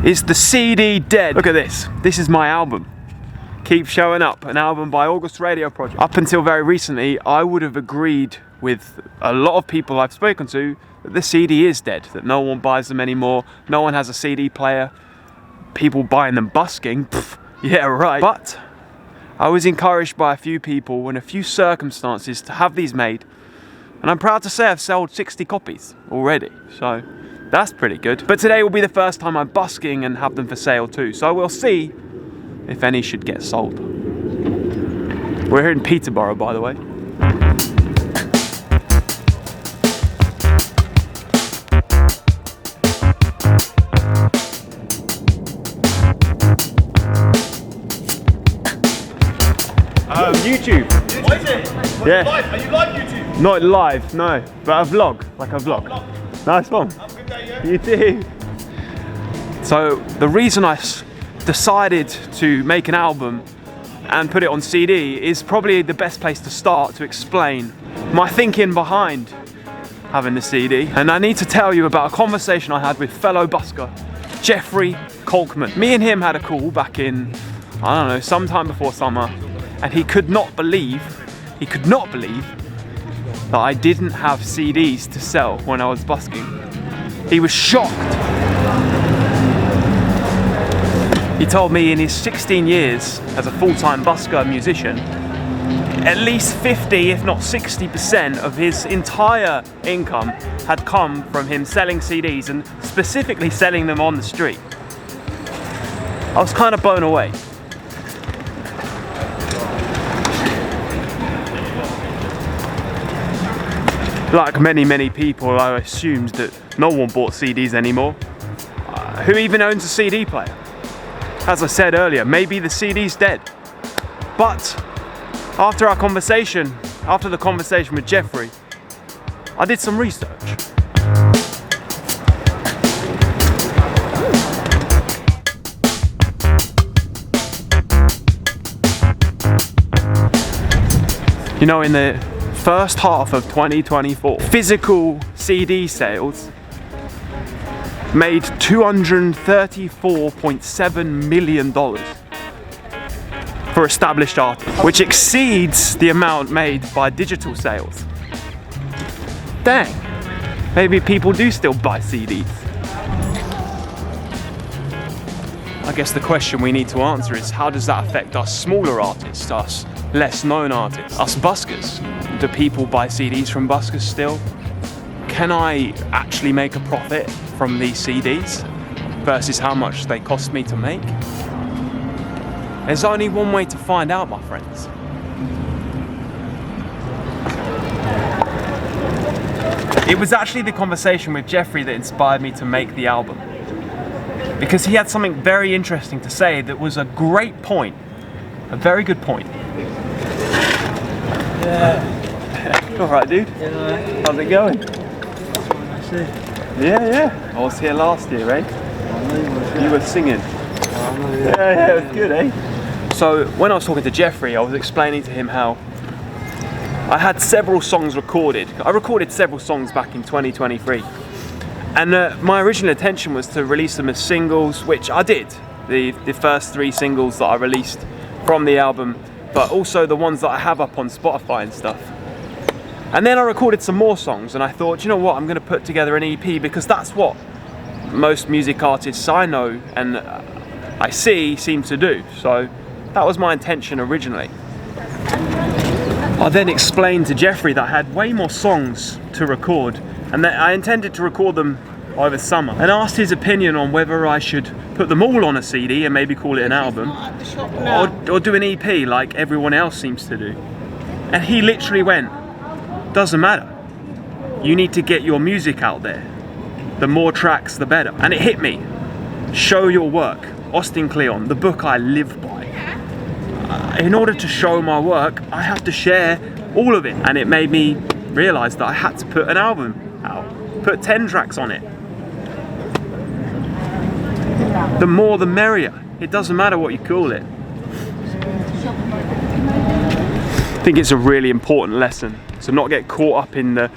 Is the CD dead? Look at this. This is my album. Keep Showing Up, an album by August Radio Project. Up until very recently, I would have agreed with a lot of people I've spoken to that the CD is dead, that no one buys them anymore, no one has a CD player, people buying them busking, pff, yeah right. But I was encouraged by a few people and a few circumstances to have these made, and I'm proud to say I've sold 60 copies already, so that's pretty good. But today will be the first time I'm busking and have them for sale too, so we'll see if any should get sold. We're here in Peterborough, by the way. YouTube. What is it? Yeah. Live? Are you live YouTube? Not live, no, but a vlog, like a vlog. Nice one. Have a good day, yeah? You too. So the reason I decided to make an album and put it on CD is probably the best place to start to explain my thinking behind having the CD. And I need to tell you about a conversation I had with fellow busker, Jeffrey Colkman. Me and him had a call back in, I don't know, sometime before summer, and he could not believe that I didn't have CDs to sell when I was busking. He was shocked. He told me in his 16 years as a full-time busker musician, at least 50, if not 60% of his entire income had come from him selling CDs and specifically selling them on the street. I was kind of blown away. Like many people, I assumed that no one bought CDs anymore. Who even owns a CD player? As I said earlier, maybe the CD's dead. But after the conversation with Jeffrey, I did some research. You know, in the first half of 2024, physical CD sales made $234.7 million for established artists, which exceeds the amount made by digital sales. Dang, maybe people do still buy CDs. I guess the question we need to answer is, how does that affect us smaller artists, us less known artists, us buskers? Do people buy CDs from buskers still? Can I actually make a profit from these CDs versus how much they cost me to make? There's only one way to find out, my friends. It was actually the conversation with Jeffrey that inspired me to make the album, because he had something very interesting to say that was a great point, a very good point. Yeah. Alright, dude. Yeah. How's it going? I Yeah. I was here last year, eh? You were singing. Yeah, it was good, eh? So when I was talking to Jeffrey, I was explaining to him how I had several songs recorded. I recorded several songs back in 2023. And my original intention was to release them as singles, which I did. The first 3 singles that I released from the album, but also the ones that I have up on Spotify and stuff. And then I recorded some more songs, and I thought, you know what, I'm going to put together an EP, because that's what most music artists I know and I see seem to do. So that was my intention originally. I then explained to Jeffrey that I had way more songs to record, and that I intended to record them over summer, and asked his opinion on whether I should put them all on a CD and maybe call it an album, or do an EP like everyone else seems to do. And he literally went, doesn't matter. You need to get your music out there. The more tracks, the better. And it hit me. Show your work. Austin Kleon, the book I live by. In order to show my work, I have to share all of it. And it made me realize that I had to put an album out. Put 10 tracks on it. The more the merrier. It doesn't matter what you call it. I think it's a really important lesson to not get caught up in the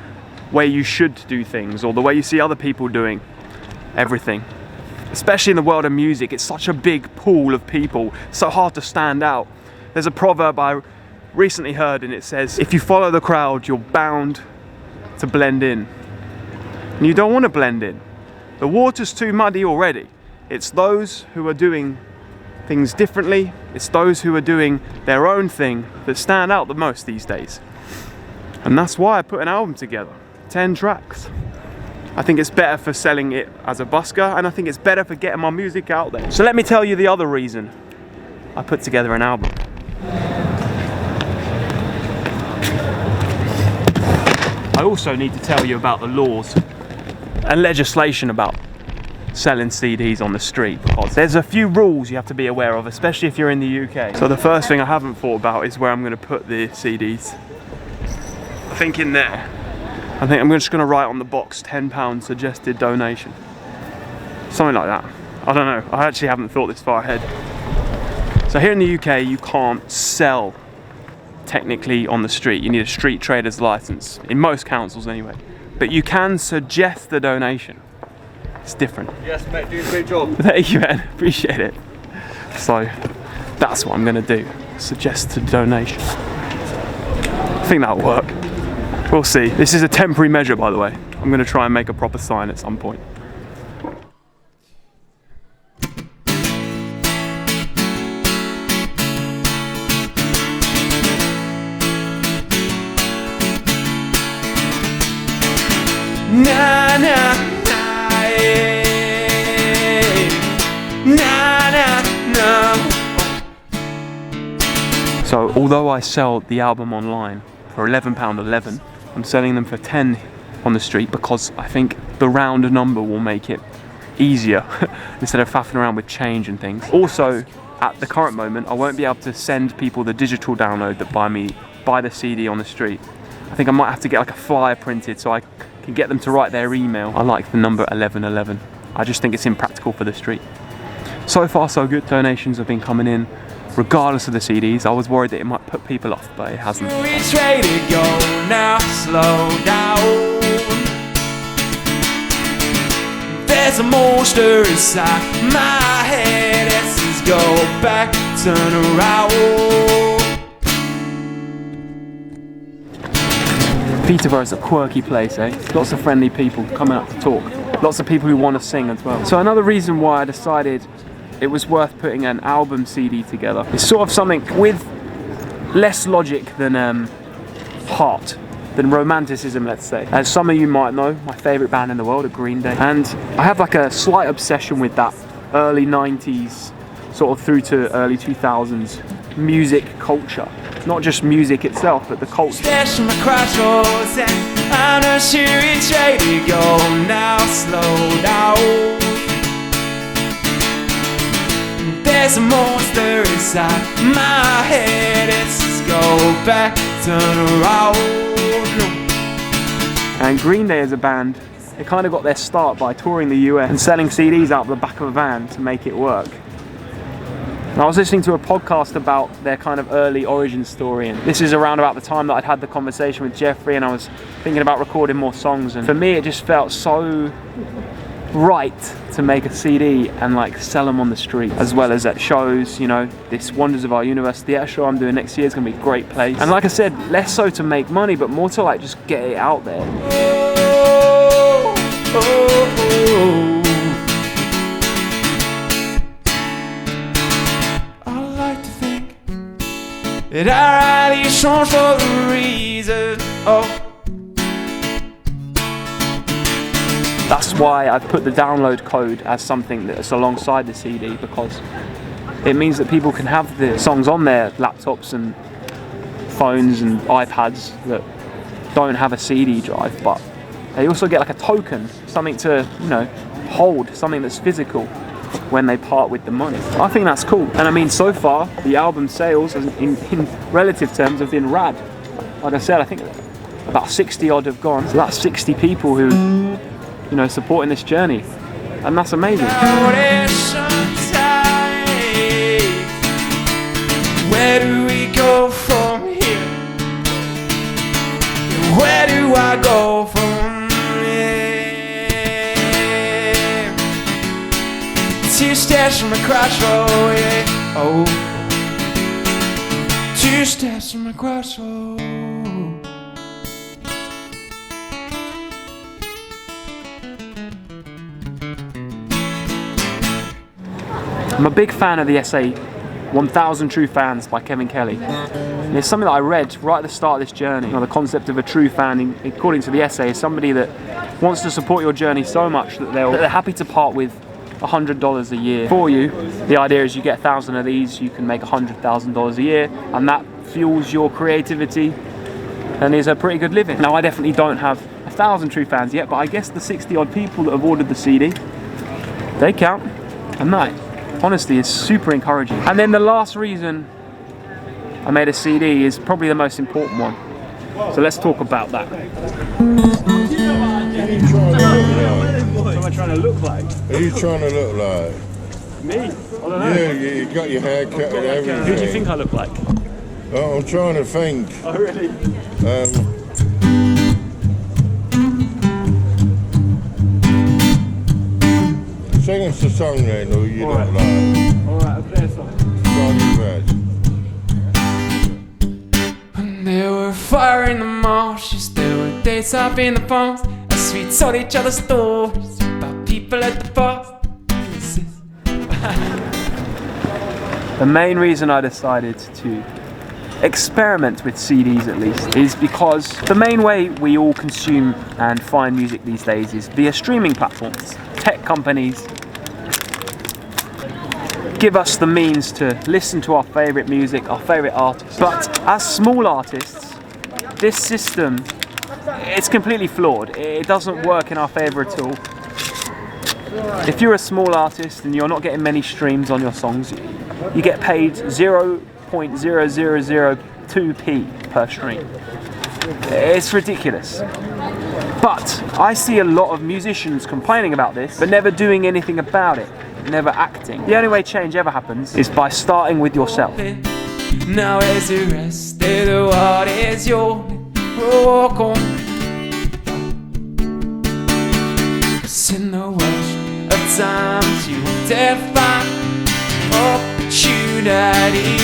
way you should do things or the way you see other people doing everything. especially in the world of music. It's such a big pool of people, so hard to stand out. There's a proverb I recently heard, and it says, if you follow the crowd, you're bound to blend in. And you don't want to blend in. The water's too muddy already. It's those who are doing things differently, it's those who are doing their own thing that stand out the most these days. And that's why I put an album together, 10 tracks. I think it's better for selling it as a busker, and I think it's better for getting my music out there. So let me tell you the other reason I put together an album. I also need to tell you about the laws and legislation about selling CDs on the street, because there's a few rules you have to be aware of, especially if you're in the UK. So the first thing I haven't thought about is where I'm going to put the CDs. I think in there. I think I'm just going to write on the box £10 suggested donation. Something like that. I don't know. I actually haven't thought this far ahead. So here in the UK you can't sell technically on the street. You need a street trader's license, in most councils anyway. But you can suggest the donation. It's different. Yes, mate, doing a great job. Thank you, man. Appreciate it. So that's what I'm going to do. Suggest a donation. I think that'll work. We'll see. This is a temporary measure, by the way. I'm going to try and make a proper sign at some point. Na na na, na na na. So although I sell the album online for £11.11, I'm selling them for 10 on the street because I think the round number will make it easier instead of faffing around with change and things. Also, at the current moment, I won't be able to send people the digital download that buy the CD on the street. I think I might have to get like a flyer printed so I can get them to write their email. I like the number 1111. I just think it's impractical for the street. So far so good. Donations have been coming in regardless of the CDs. I was worried that it might put people off, but it hasn't. Which way to go now? Slow down. There's a monster inside my head. It says go back, turn around. Peterborough's a quirky place, eh? Lots of friendly people coming up to talk. Lots of people who want to sing as well. So another reason why I decided it was worth putting an album CD together. It's sort of something with less logic than heart, than romanticism, let's say. As some of you might know, my favourite band in the world are Green Day. And I have like a slight obsession with that early 90s, sort of through to early 2000s music culture. Not just music itself, but the culture. Stashing my crossroads and I'm not sure which way to go now. Slow down. There's a monster inside my head. It says go back, turn around. And Green Day as a band, they kind of got their start by touring the US and selling CDs out of the back of a van to make it work. And I was listening to a podcast about their kind of early origin story, and this is around about the time that I'd had the conversation with Jeffrey, and I was thinking about recording more songs, and for me it just felt so right to make a CD and like sell them on the street as well as at shows. You know, this Wonders of Our Universe theatre show I'm doing next year is going to be a great place, and like I said, less so to make money but more to like just get it out there. Oh, oh, oh. That I write these songs for a reason. Oh. That's why I've put the download code as something that's alongside the CD, because it means that people can have the songs on their laptops and phones and iPads that don't have a CD drive, but they also get like a token, something to, you know, hold, something that's physical when they part with the money. I think that's cool. And I mean, so far the album sales in relative terms have been rad. Like I said, I think about 60 odd have gone, so that's 60 people who, you know, supporting this journey, and that's amazing. Where do we go from here? Where do I go from here? 2 steps from a crossroad, yeah. Oh, 2 steps from a crossroad. I'm a big fan of the essay 1000 True Fans by Kevin Kelly. And it's something that I read right at the start of this journey. You know, the concept of a true fan, according to the essay, is somebody that wants to support your journey so much that they're happy to part with $100 a year for you. The idea is you get 1,000 of these, you can make $100,000 a year, and that fuels your creativity and is a pretty good living. Now, I definitely don't have 1,000 True Fans yet, but I guess the 60 odd people that have ordered the CD, they count, and that honestly is super encouraging. And then the last reason I made a CD is probably the most important one. So let's talk about that. What am I trying to look like? Who are you trying to look like? Me? I don't know. Yeah, you got your hair cut and everything. Who do you think I look like? Oh, I'm trying to think. Oh, really? Sing us a song then, who you All look right. like. Alright, I'll play a song. Johnny Red. When there were fire in the marshes, there were days up in the palms, as we told each other stories about people at the bar. The main reason I decided to experiment with CDs at least is because the main way we all consume and find music these days is via streaming platforms. Tech companies give us the means to listen to our favourite music, our favourite artists. But as small artists, this system, it's completely flawed. It doesn't work in our favour at all. If you're a small artist and you're not getting many streams on your songs, you get paid 0.0002p per stream. It's ridiculous. But I see a lot of musicians complaining about this, but never doing anything about it, never acting. The only way change ever happens is by starting with yourself. Now as the rest of the world is yours, walk on. 'Cause in the rush of times you will define opportunity.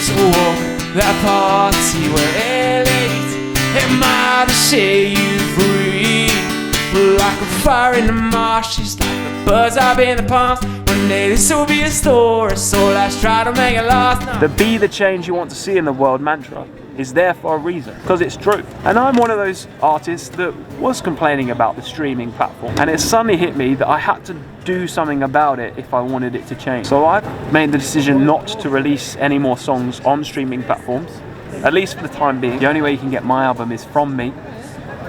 So walk that party where it leads. It might set you free, like a fire in the marshes, like the birds up in the palms. One day this will be a story, so let's try to make it last. The be the change you want to see in the world mantra is there for a reason, because it's true. And I'm one of those artists that was complaining about the streaming platform, and it suddenly hit me that I had to do something about it if I wanted it to change. So I've made the decision not to release any more songs on streaming platforms, at least for the time being. The only way you can get my album is from me,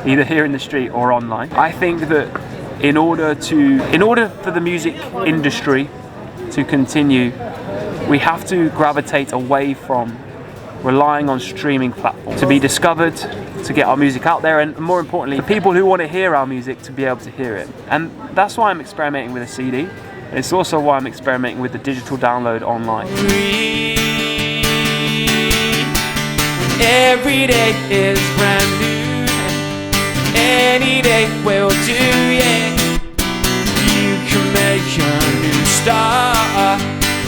either here in the street or online. I think that in order for the music industry to continue, we have to gravitate away from relying on streaming platforms to be discovered, to get our music out there, and more importantly, for people who want to hear our music to be able to hear it. And that's why I'm experimenting with a CD. It's also why I'm experimenting with the digital download online. Every day is brand new. Any day will do, yeah. You can make a new start.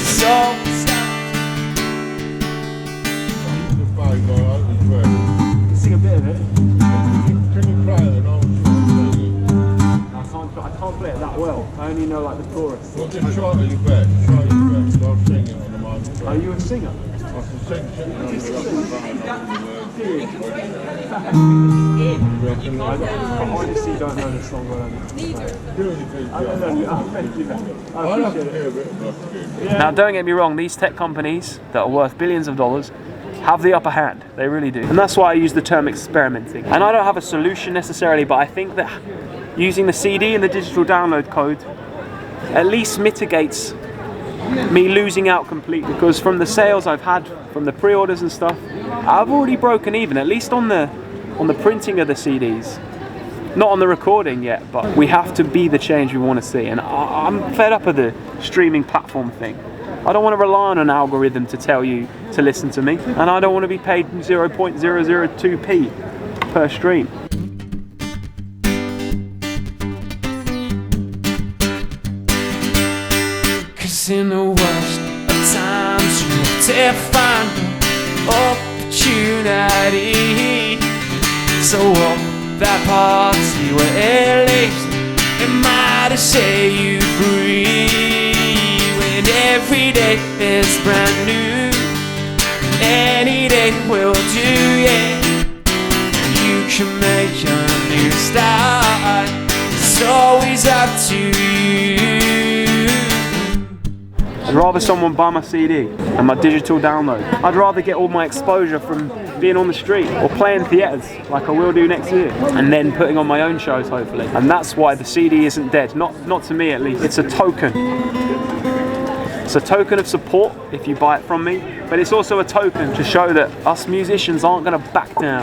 So Sing a bit of it. Can you play it? I can't play it that well. I only know like the chorus. Well, just try your best. Try your best. I'll sing it on the microphone. Are you a singer? I can sing it on the I honestly don't know the song well enough. I don't know. Thank you. I appreciate it. Now, don't get me wrong, these tech companies that are worth billions of dollars have the upper hand. They really do. And that's why I use the term experimenting. And I don't have a solution necessarily, but I think that using the CD and the digital download code at least mitigates me losing out completely. Because from the sales I've had, from the pre-orders and stuff, I've already broken even, at least on the printing of the CDs. Not on the recording yet, but we have to be the change we want to see. And I'm fed up of the streaming platform thing. I don't want to rely on an algorithm to tell you to listen to me, and I don't want to be paid 0.002p per stream. 'Cause in the worst of times you have to find opportunity. So walk that party where it leaves. It might have set you free. When every day is brand new, any day will do, yeah. You can make a new start. It's always up to you. I'd rather someone buy my CD and my digital download. I'd rather get all my exposure from being on the street or playing theatres like I will do next year, and then putting on my own shows hopefully. And that's why the CD isn't dead, not to me at least. It's a token. It's a token of support if you buy it from me, but it's also a token to show that us musicians aren't going to back down.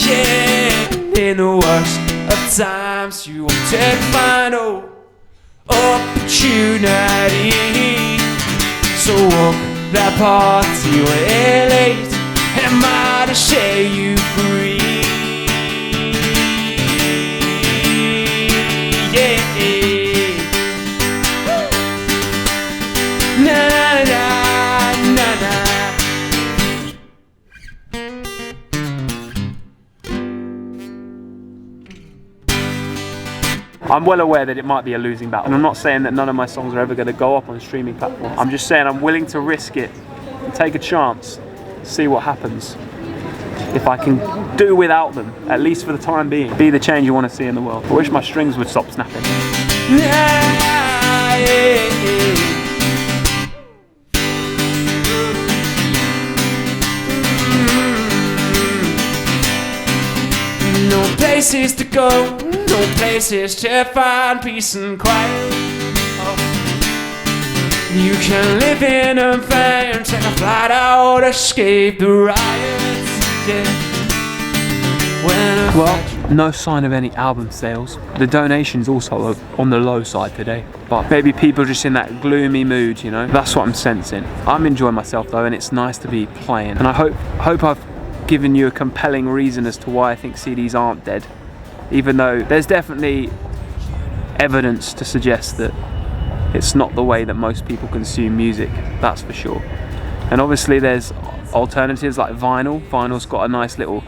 Yeah, in the worst of times you want to find opportunity. So walk that party where it leads, and it might have set you free. Yeah. Na na na na. I'm well aware that it might be a losing battle, and I'm not saying that none of my songs are ever going to go up on streaming platforms. I'm just saying I'm willing to risk it and take a chance, see what happens. If I can do without them, at least for the time being, be the change you want to see in the world. I wish my strings would stop snapping. No places to go, no places to find peace and quiet. You can live in a van, take a flight out, escape the riots. Yeah. Well, no sign of any album sales. The donations also are on the low side today, but maybe people are just in that gloomy mood, you know. That's what I'm sensing. I'm enjoying myself though, and it's nice to be playing. And I hope I've given you a compelling reason as to why I think CDs aren't dead, even though there's definitely evidence to suggest that it's not the way that most people consume music, that's for sure. And obviously there's alternatives like vinyl. Vinyl's got a nice little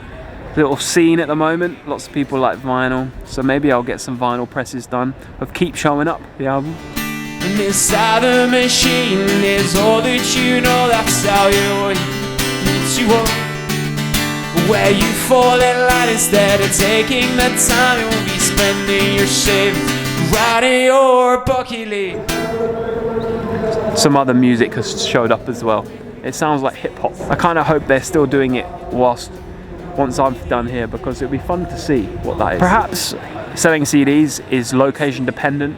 scene at the moment. Lots of people like vinyl, so maybe I'll get some vinyl presses done of Keep Showing Up, the album. And inside the machine is all that you know, that's how you want. Where you fall in line instead of taking the time, you won't be spending your savings writing your bucket list. Some other music has showed up as well. It sounds like hip hop. I kind of hope they're still doing it once I'm done here, because it'll be fun to see what that is. Perhaps selling CDs is location dependent.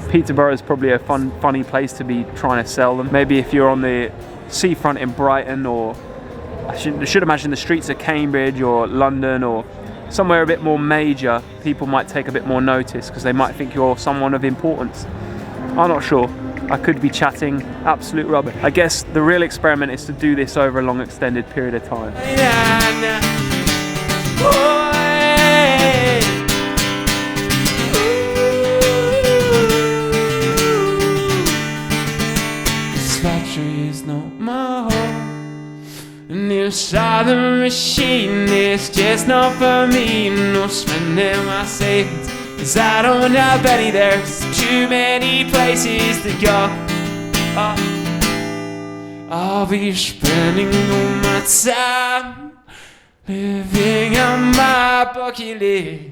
Peterborough is probably a funny place to be trying to sell them. Maybe if you're on the seafront in Brighton, or I should imagine the streets of Cambridge or London or somewhere a bit more major, people might take a bit more notice because they might think you're someone of importance. I'm not sure. I could be chatting absolute rubbish. I guess the real experiment is to do this over a long extended period of time. This battery is not my home. And inside the machine, it's just not for me. No spending my savings, 'cause I don't have any. There's too many places to go. I'll be spending all my time living on my bucket list.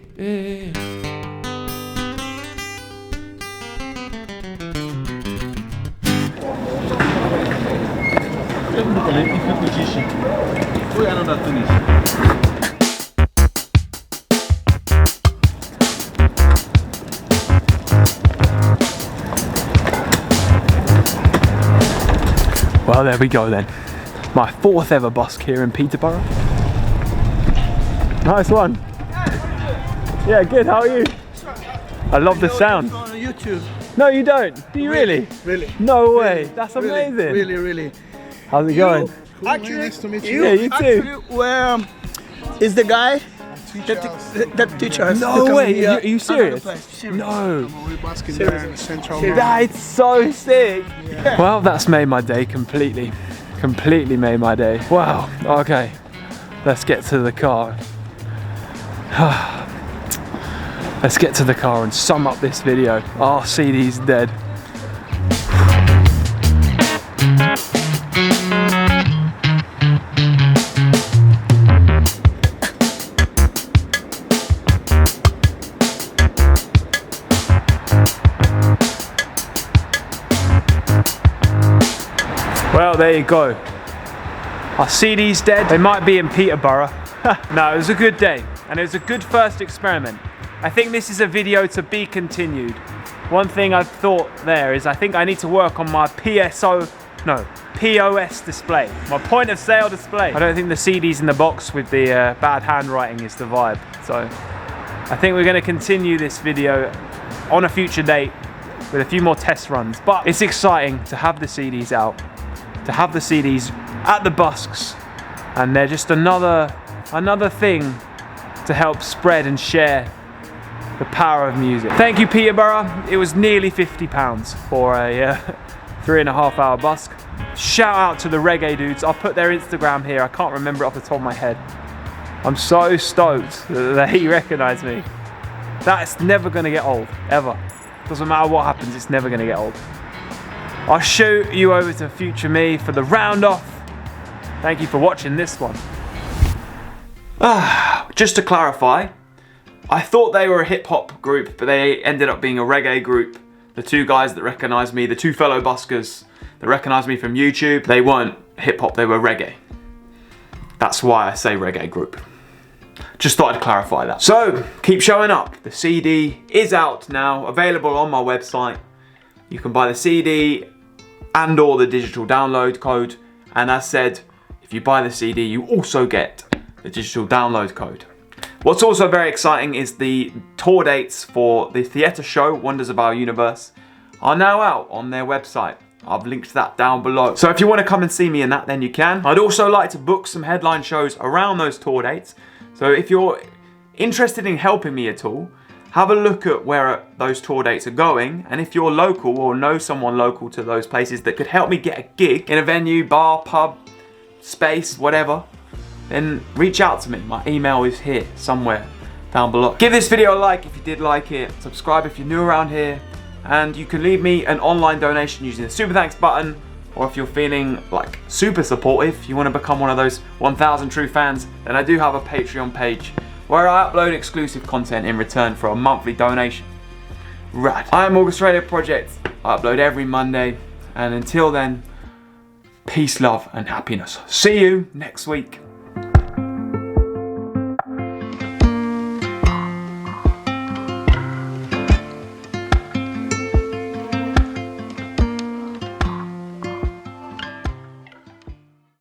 Well, there we go then. My 4th ever busk here in Peterborough. Nice one. Yeah, good. How are you? I love the sound. On YouTube. No, you don't. Do you really? Really. No way. That's amazing. Really. How's it going? Actually, nice to meet you. Yeah, you too. Actually, where is the guy That teacher has to No come way, in here. are you serious? Serious. No. We're Busking there in the central line. That's so sick. Well, that's made my day completely. Completely made my day. Wow. Okay. Let's get to the car. Let's get to the car and sum up this video. Oh, CD's dead. Well, there you go. Our CD's dead. They might be in Peterborough. No, it was a good day, and it was a good first experiment. I think this is a video to be continued. One thing I've thought there is I think I need to work on my POS display, my point of sale display. I don't think the CDs in the box with the bad handwriting is the vibe. So I think we're going to continue this video on a future date with a few more test runs. But it's exciting to have the CDs out, to have the CDs at the Busks, and they're just another thing to help spread and share the power of music. Thank you, Peterborough. It was nearly £50 for a 3.5 hour busk. Shout out to the reggae dudes. I'll put their Instagram here. I can't remember it off the top of my head. I'm so stoked that he recognised me. That's never gonna get old, ever. Doesn't matter what happens, it's never gonna get old. I'll shoot you over to future me for the round off. Thank you for watching this one. Just to clarify, I thought they were a hip hop group, but they ended up being a reggae group. The two guys that recognised me, the two fellow buskers that recognised me from YouTube, they weren't hip hop, they were reggae. That's why I say reggae group. Just thought I'd clarify that. So, keep showing up. The CD is out now, available on my website. You can buy the CD and or the digital download code. And as said, if you buy the CD, you also get the digital download code. What's also very exciting is the tour dates for the theatre show, Wonders of Our Universe, are now out on their website. I've linked that down below. So if you want to come and see me in that, then you can. I'd also like to book some headline shows around those tour dates. So if you're interested in helping me at all, have a look at where those tour dates are going. And if you're local or know someone local to those places that could help me get a gig in a venue, bar, pub, space, whatever, then reach out to me. My email is here somewhere down below. Give this video a like if you did like it. Subscribe if you're new around here. And you can leave me an online donation using the super thanks button. Or if you're feeling like super supportive, you want to become one of those 1,000 true fans, then I do have a Patreon page where I upload exclusive content in return for a monthly donation. Rad. I am August Radio Project. I upload every Monday. And until then, peace, love, and happiness. See you next week.